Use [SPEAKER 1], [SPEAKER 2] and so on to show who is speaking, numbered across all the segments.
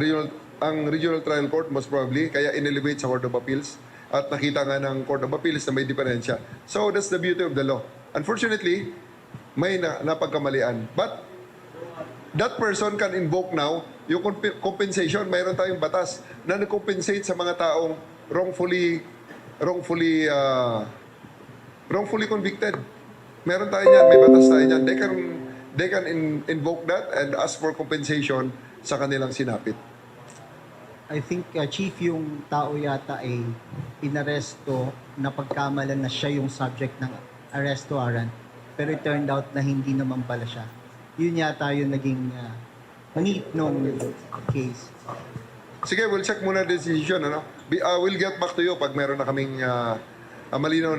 [SPEAKER 1] regional trial court most probably, kaya inelevate sa Court of Appeals at nakita nga ng Court of Appeals na may diferensya. So that's the beauty of the law. Unfortunately, may napagkamalian. But that person can invoke now yung compensation. Mayroon tayong batas na nag-compensate sa mga taong wrongfully convicted. Meron tayo niyan, may batas tayo niyan. They can invoke that and ask for compensation sa kanilang sinapit.
[SPEAKER 2] I think, Chief, yung tao yata ay inaresto na pagkamalan na siya yung subject ng arrest warrant. Pero it turned out na hindi naman pala siya. Yun yata yung naging need nung case.
[SPEAKER 1] Sige, we'll check muna the decision. Ano? We'll get back to you pag meron na kaming malinaw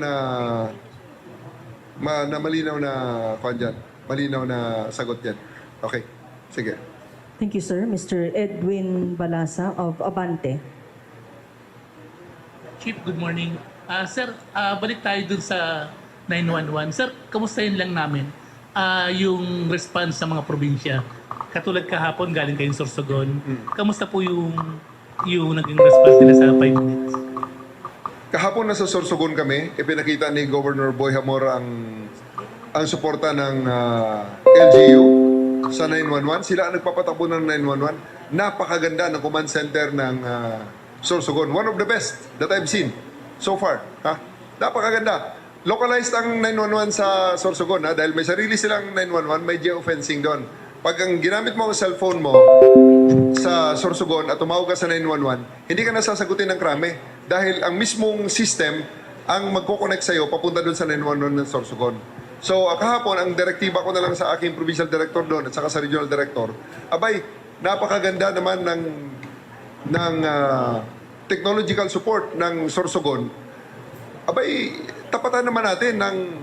[SPEAKER 1] na sagot yan. Okay, sige.
[SPEAKER 3] Thank you, sir. Mr. Edwin Balasa of Abante.
[SPEAKER 4] Chief, good morning. Sir, balik tayo dun sa 911. Sir, kamustahin lang namin yung response sa mga probinsya. Katulad kahapon, galing kayong Sorsogon. Kamusta po yung naging response nila sa 5 minutes?
[SPEAKER 1] Kahapon nasa Sorsogon kami, ipinakita ni Governor Boy Hamor ang suporta ng LGU sa 911. Sila ang nagpapatakbo ng 911. Napakaganda ng command center ng Sorsogon. One of the best that I've seen so far. Ha? Napakaganda. Localized ang 911 sa Sorsogon dahil may sarili silang 911, may geofencing doon. Pag ang ginamit mo ang cellphone mo sa Sorsogon at tumawag ka sa 911, hindi ka nasasagutin ng krame dahil ang mismong system ang magkoconnect sa'yo papunta doon sa 911 ng Sorsogon. So, kahapon, ang direktiba ko na lang sa aking provincial director doon at saka sa regional director, abay, napakaganda naman ng technological support ng Sorsogon. Abay, tapatan naman natin ng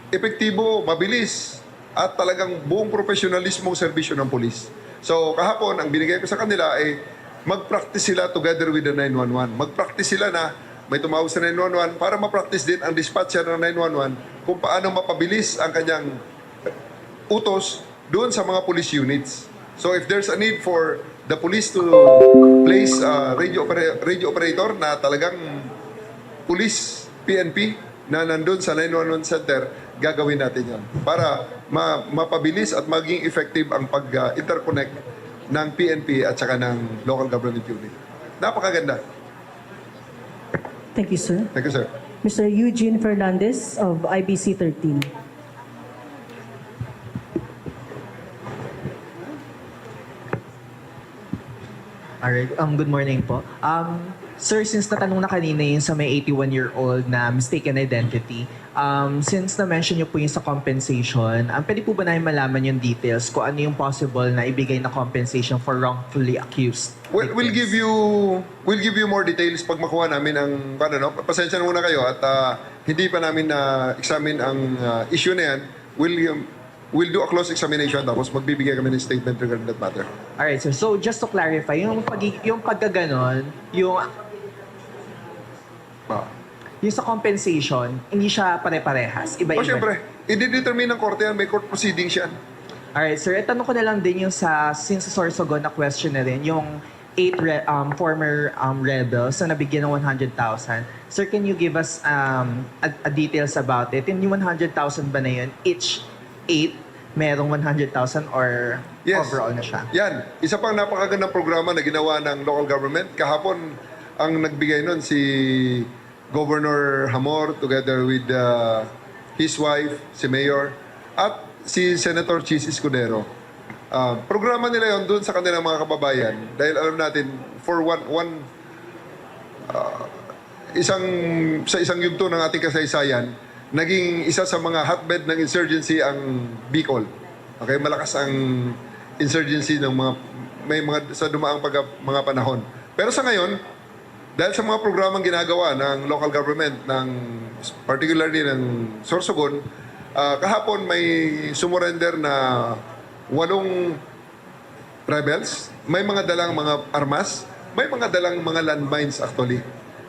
[SPEAKER 1] epektibo, mabilis, at talagang buong profesionalismong serbisyo ng pulis. So, kahapon, ang binigay ko sa kanila ay mag-practice sila together with the 911. Mag-practice sila na may tumawag sa 911 para ma-practice din ang dispatcher ng 911 kung paano mapabilis ang kanyang utos doon sa mga police units. So if there's a need for the police to place a radio operator na talagang police PNP na nandun sa 911 center, gagawin natin yan para mapabilis at maging effective ang pag-interconnect ng PNP at saka ng local government unit. Napakaganda.
[SPEAKER 3] Thank you, sir.
[SPEAKER 1] Thank you, sir.
[SPEAKER 3] Mr. Eugene Fernandez of IBC 13.
[SPEAKER 5] Alright, good morning po. Sir, since natanong na kanina yun sa may 81-year-old na mistaken identity, since na-mention niyo po yung sa compensation, pwede po ba namin malaman yung details kung ano yung possible na ibigay na compensation for wrongfully accused?
[SPEAKER 1] We'll give you more details pag makuha namin ang pasensya na muna kayo at hindi pa namin na-examine ang issue na yan. We'll do a close examination tapos magbibigay kami ng statement regarding that matter.
[SPEAKER 5] Alright, sir. So, just to clarify, yung pagkaganon, yung sa compensation, hindi siya pare-parehas. Iba-iba.
[SPEAKER 1] Siyempre, i-determine ng korte yan. May court proceedings yan.
[SPEAKER 5] Alright, sir. Tanong ko na lang din yung since sa Sorsogon na question na rin, yung 8 former rebels na nabigyan ng 100,000. Sir, can you give us a details about it? Yung 100,000 ba na yun, each 8 merong 100,000 or
[SPEAKER 1] Yes.
[SPEAKER 5] overall na siya?
[SPEAKER 1] Yan. Isa pang napakagandang programa na ginawa ng local government. Kahapon, ang nagbigay nun si Governor Hamor together with his wife, si Mayor, at si Senator Chis Escudero. Programa nila yon doon sa kanilang mga kababayan dahil alam natin for isang yugto ng ating kasaysayan, naging isa sa mga hotbed ng insurgency ang Bicol. Okay, malakas ang insurgency ng sa dumaang mga panahon. Pero sa ngayon, dahil sa mga programang ginagawa ng local government, particularly ng Sorsogon, kahapon may sumurrender na 8 rebels, may mga dalang mga armas, may mga dalang mga landmines actually.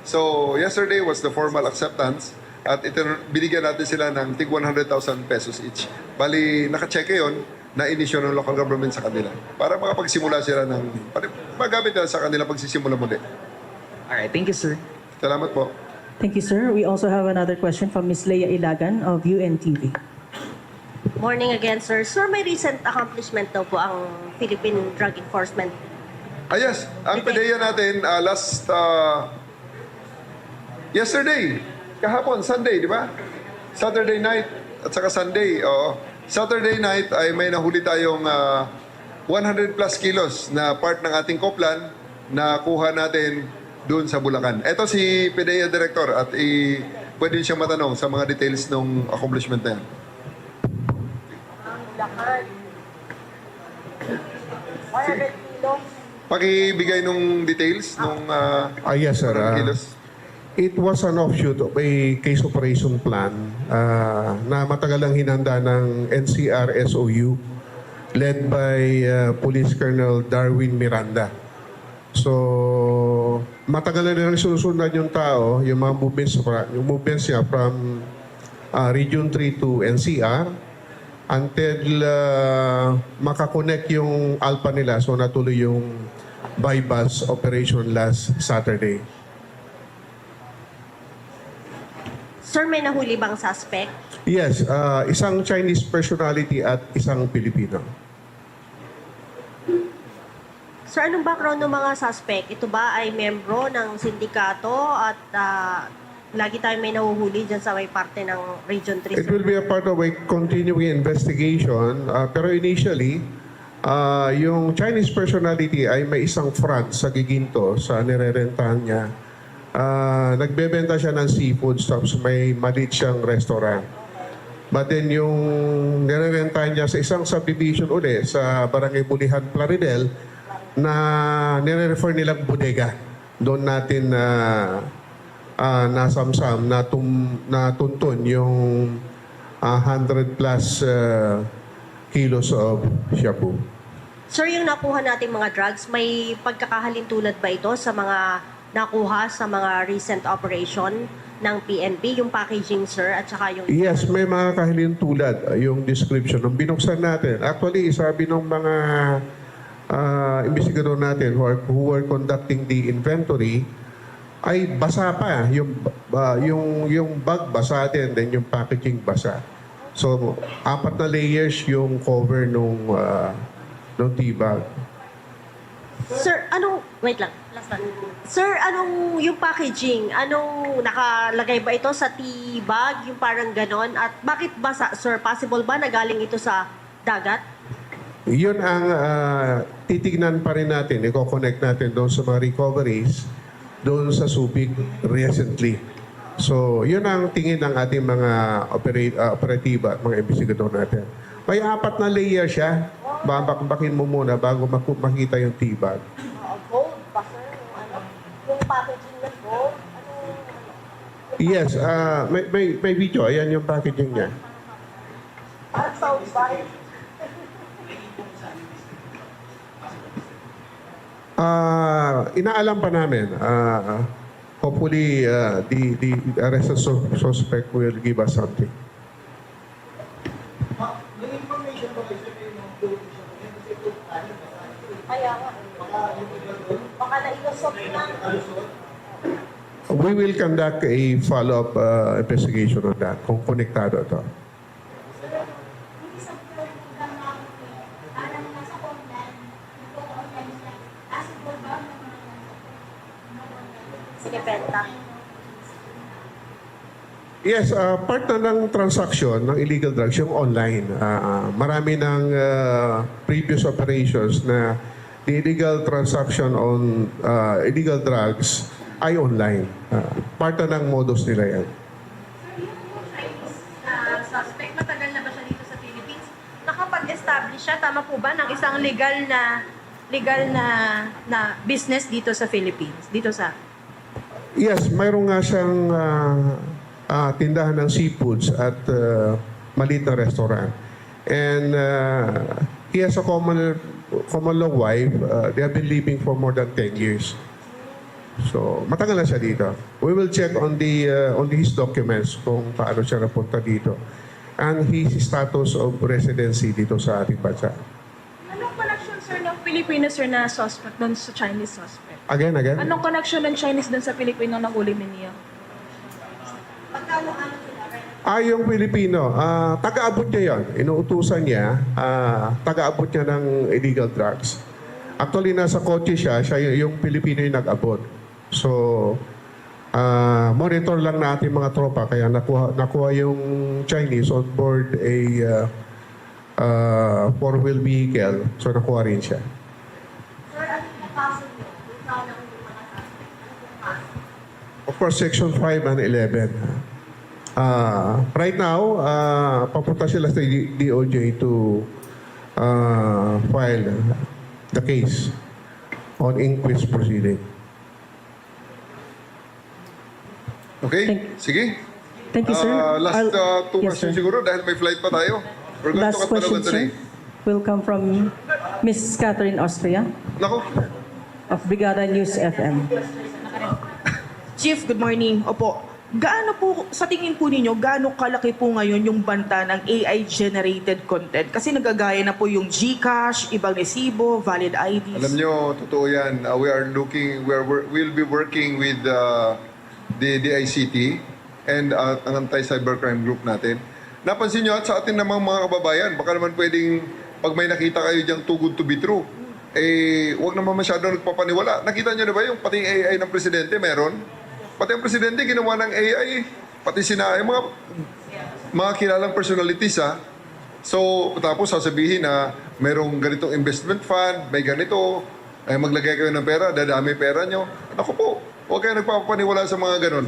[SPEAKER 1] So, yesterday was the formal acceptance at binigyan natin sila ng tig 100,000 pesos each. Bali, nakacheque yon na inisyo ng local government sa kanila para makapagsimula sila ng magamit nila sa kanila pagsisimula muli.
[SPEAKER 5] Alright, thank you, sir.
[SPEAKER 1] Salamat po.
[SPEAKER 3] Thank you, sir. We also have another question from Ms. Leia Ilagan of UNTV.
[SPEAKER 6] Morning again, sir. Sir, may recent accomplishment daw po ang Philippine Drug Enforcement.
[SPEAKER 1] Yes, ang PDEA natin yesterday, kahapon, Sunday, di ba? Saturday night at saka Sunday, oo. Saturday night ay may nahuli tayong 100 plus kilos na part ng ating koplan na kuha natin doon sa Bulacan. Ito si PDEA Director at pwede siya matanong sa mga details ng accomplishment na yan. Pakibigay nung details nung
[SPEAKER 7] Yes, sir.
[SPEAKER 1] 100 kilos.
[SPEAKER 7] It was an offshoot of a case operation plan na matagal ang hinanda ng NCR SOU led by Police Colonel Darwin Miranda. So, matagal na nilang sinusundan yung tao, yung mga movements niya from Region 3 to NCR until makakonect yung alpha nila. So, natuloy yung bypass operation last Saturday.
[SPEAKER 6] Sir, may nahuli bang suspect?
[SPEAKER 7] Yes, isang Chinese personality at isang Pilipino.
[SPEAKER 6] Sir, anong background ng mga suspect? Ito ba ay membro ng sindikato at lagi tayo may nahuhuli dyan sa may parte ng Region 3?
[SPEAKER 7] It will be a part of a continuing investigation. Pero initially, yung Chinese personality ay may isang front sa Giginto, sa nirerentahan niya. Nagbebenta siya ng seafood tapos may maliit siyang restaurant. But then yung nirerentahan niya sa isang subdivision uli sa Barangay Bulihan, Plaridel, na nire-refer nilang bodega. Doon natin nasamsam, natuntun yung 100 plus kilos of shabu.
[SPEAKER 6] Sir, yung nakuha natin mga drugs, may pagkakahalintulad ba ito sa mga nakuha sa mga recent operation ng PNP? Yung packaging, sir, at saka yung...
[SPEAKER 7] Yes, may mga kahilintulad yung description. Nung binuksan natin, actually, sabi ng mga investigador natin who were conducting the inventory, ay basa pa. Yung bag basa din, then yung packaging basa. So, 4 na layers yung cover nung tea bag.
[SPEAKER 6] Sir, anong... Wait lang. Last one. Sir, anong yung packaging? Anong nakalagay ba ito sa tea bag? Yung parang ganon? At bakit basa, sir? Possible ba na galing ito sa dagat?
[SPEAKER 7] Yun ang titignan pa rin natin, i-connect natin doon sa mga recoveries doon sa Subic recently. So, yun ang tingin ng ating mga operatiba at mga investigador natin. May 4 na layer siya. Babakbakin mo muna bago makita yung tea bag.
[SPEAKER 6] Gold ba, sir? Yung packaging na gold?
[SPEAKER 7] Yes, may video. Ayan yung packaging niya.
[SPEAKER 6] Parang sounds fine.
[SPEAKER 7] Inaalam pa namin. Hopefully, the arrested suspect will give us something.
[SPEAKER 6] Kaya nga. Baka nailusot na.
[SPEAKER 7] We will conduct a follow-up investigation on that kung konektado ito.
[SPEAKER 6] Sige, benta.
[SPEAKER 7] Yes, part na ng transaction ng illegal drugs yung online. Marami ng previous operations na the illegal transaction on illegal drugs ay online. Part na ng modus nila yan.
[SPEAKER 8] Suspect, matagal na ba siya dito sa Philippines? Nakapag-establish siya, tama po ba, ng isang legal na business dito sa Philippines? Dito sa...
[SPEAKER 7] Yes, mayroon nga siyang tindahan ng seafoods at maliit na restaurant. And he has a common law wife. They have been living for more than 10 years. So, matagal na siya dito. We will check on his documents kung paano siya napunta dito. And his status of residency dito sa ating bansa.
[SPEAKER 8] Anong connection, sir, ng Philippines
[SPEAKER 9] Pilipino, sir, na suspect doon sa Chinese suspect?
[SPEAKER 7] Again.
[SPEAKER 9] Anong connection ng Chinese doon sa Pilipino na nahuli ninyo?
[SPEAKER 7] Yung Pilipino, taga-abot niya yan. Inuutusan niya, taga-abot niya ng illegal drugs. Actually, nasa kotse siya yung Pilipino yung nag-abot. So, monitor lang natin mga tropa, kaya nakuha yung Chinese on board a four-wheel vehicle. So, nakuha rin siya.
[SPEAKER 6] Sir, ano yung kaso niyo? Kung saan ang mga suspect? Ano yung kaso?
[SPEAKER 7] Of course, Section 5 and 11. Right now, papunta sila sa DOJ to file the case on inquest proceeding.
[SPEAKER 1] Okay? Sige.
[SPEAKER 3] Thank you, sir.
[SPEAKER 1] Last two
[SPEAKER 3] Yes,
[SPEAKER 1] questions
[SPEAKER 3] sir.
[SPEAKER 1] siguro dahil may flight pa tayo. We're going
[SPEAKER 3] Last
[SPEAKER 1] to cut
[SPEAKER 3] question,
[SPEAKER 1] today.
[SPEAKER 3] sir, will come from Ms. Catherine Austria
[SPEAKER 1] Nako.
[SPEAKER 3] of Brigada News FM.
[SPEAKER 10] Chief, good morning. Opo, gaano po, sa tingin po ninyo, gaano kalaki po ngayon yung banta ng AI-generated content? Kasi nagagaya na po yung GCash, ibang resibo, valid IDs.
[SPEAKER 1] Alam nyo, totoo yan. We'll be working with the DICT and ang anti-cybercrime group natin. Napansin nyo at sa atin namang mga kababayan, baka naman pwedeng pag may nakita kayo diyang too good to be true, huwag naman masyadong nagpapaniwala. Nakita nyo na ba yung pati AI ng presidente meron? Pati ang presidente ginawa ng AI, pati yung mga kilalang personalities So, tapos sasabihin na merong ganitong investment fund, may ganito, maglagay kayo ng pera, dadami pera nyo. Ako po, huwag kayo nagpapaniwala sa mga ganon.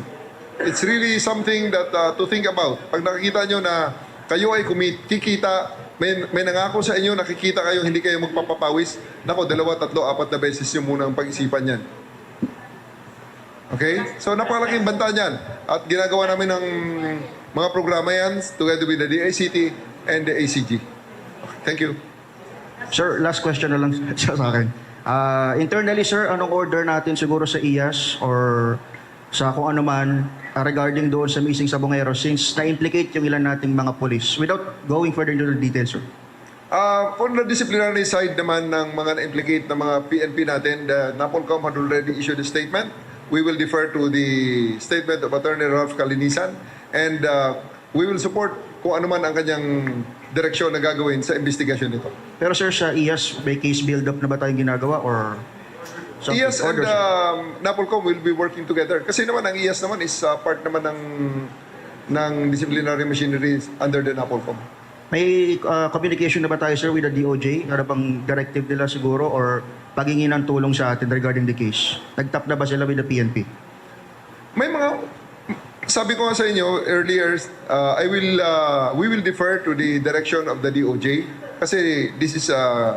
[SPEAKER 1] It's really something that to think about. Pag nakikita nyo na kayo ay kikita, may nangako sa inyo, nakikita kayo, hindi kayo magpapapawis, nako, 2, 3, 4 na beses yung munang pag-isipan yan. Okay? So, napakalaking banta niyan. At ginagawa namin ng mga programa yan together with the DICT and the ACG. Thank you.
[SPEAKER 11] Sir, last question na lang siya sa akin. Internally, sir, anong order natin siguro sa IAS or sa kung ano man regarding doon sa missing Sabongero since na-implicate yung ilan nating mga police without going further into the details, sir?
[SPEAKER 1] For the disciplinary side naman ng mga na-implicate na mga PNP natin, the NAPOLCOM had already issued a statement. We will defer to the statement of Attorney Ralph Calinisan and we will support kung ano man ang kanyang direksyon na gagawin sa investigasyon nito.
[SPEAKER 11] Pero sir, sa IAS, may case build-up na ba tayong ginagawa or something?
[SPEAKER 1] IAS and NAPOLCOM will be working together. Kasi naman ang IAS naman is part naman ng disciplinary machinery under the NAPOLCOM.
[SPEAKER 11] May communication na ba tayo, sir, with the DOJ? Ano bang directive nila siguro or paghingi ng tulong sa atin regarding the case? Nag-tap na ba sila with the PNP?
[SPEAKER 1] May mga, sabi ko nga sa inyo earlier, we will defer to the direction of the DOJ kasi this is a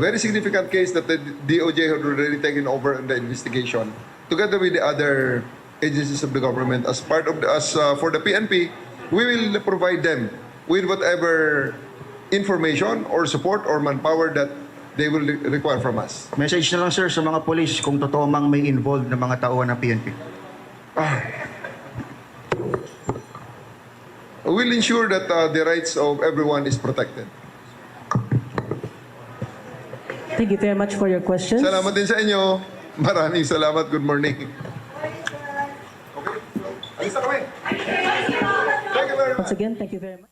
[SPEAKER 1] very significant case that the DOJ had already taken over in the investigation together with the other agencies of the government. As part of for the PNP, we will provide them with whatever information or support or manpower that they will require from us.
[SPEAKER 11] Message na lang, sir, sa mga police kung totoo mang may involved na mga tauhan ng PNP.
[SPEAKER 1] We'll ensure that the rights of everyone is protected.
[SPEAKER 3] Thank you very much for your questions.
[SPEAKER 1] Salamat din sa inyo. Maraming salamat. Good morning. Okay. Alis na kami. Thank you very much.
[SPEAKER 3] Once again, thank you very much.